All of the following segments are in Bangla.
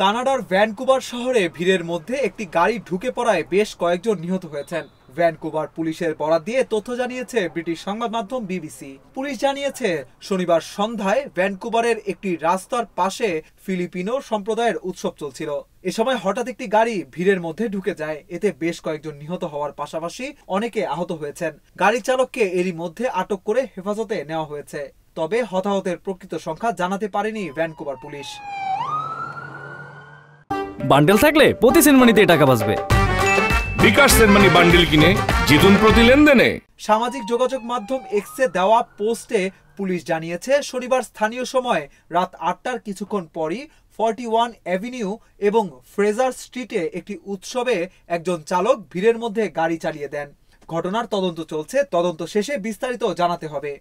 কানাডার ভ্যানকুভার শহরে ভিড়ের মধ্যে একটি গাড়ি ঢুকে পড়ায় বেশ কয়েকজন নিহত হয়েছেন। ভ্যানকুভার পুলিশের বরাত দিয়ে তথ্য জানিয়েছে ব্রিটিশ সংবাদ মাধ্যম বিবিসি। পুলিশ জানিয়েছে শনিবার সন্ধ্যায় ভ্যানকুভারের একটি রাস্তার পাশে ফিলিপিনো সম্প্রদায়ের উৎসব চলছিল। এ সময় হঠাৎ একটি গাড়ি ভিড়ের মধ্যে ঢুকে যায়। এতে বেশ কয়েকজন নিহত হওয়ার পাশাপাশি অনেকে আহত হয়েছেন। গাড়ি চালককে এরই মধ্যে আটক করে হেফাজতে নেওয়া হয়েছে। তবে হতাহতের প্রকৃত সংখ্যা জানাতে পারেনি ভ্যানকুভার পুলিশ। বান্ডেল থাকলে প্রতি সেনমানিতে টাকা বাঁচবে। বিকাশ সেনমানি বান্ডেল কিনে জিতুন প্রতি লেনদেনে। সামাজিক যোগাযোগ মাধ্যম এক্সে দেওয়া পোস্টে পুলিশ জানিয়েছে শনিবার স্থানীয় সময় রাত ৮টার কিছুক্ষণ পরই 41 অ্যাভিনিউ এবং ফ্রেজার স্ট্রিটে একটি উৎসবে একজন চালক ভিড়ের মধ্যে গাড়ি চালিয়ে দেন। ঘটনার তদন্ত চলছে, তদন্ত শেষে বিস্তারিত জানাতে হবে।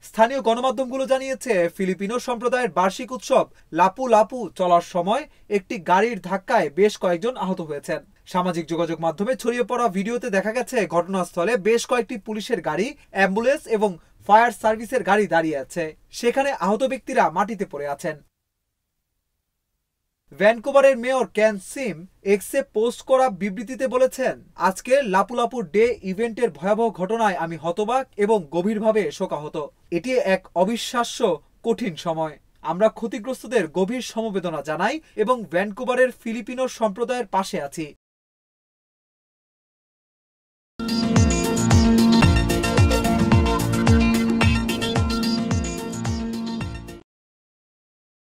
স্থানীয় গণমাধ্যমগুলো জানিয়েছে ফিলিপিনো সম্প্রদায়ের বার্ষিক উৎসব লাপু লাপু চলার সময় একটি গাড়ির ধাক্কায় বেশ কয়েকজন আহত হয়েছেন। সামাজিক যোগাযোগ মাধ্যমে ছড়িয়ে পড়া ভিডিওতে দেখা গেছে ঘটনাস্থলে বেশ কয়েকটি পুলিশের গাড়ি, অ্যাম্বুলেন্স এবং ফায়ার সার্ভিসের গাড়ি দাঁড়িয়ে আছে। সেখানে আহত ব্যক্তিরা মাটিতে পড়ে আছেন। ভ্যানকুভারের মেয়র কেন সিম এক্সে পোস্ট করা বিবৃতিতে বলেছেন, আজকের লাপুলাপু ডে ইভেন্টের ভয়াবহ ঘটনায় আমি হতবাক এবং গভীরভাবে শোকাহত। এটি এক অবিশ্বাস্য কঠিন সময়। আমরা ক্ষতিগ্রস্তদের গভীর সমবেদনা জানাই এবং ভ্যানকুভারের ফিলিপিনো সম্প্রদায়ের পাশে আছি।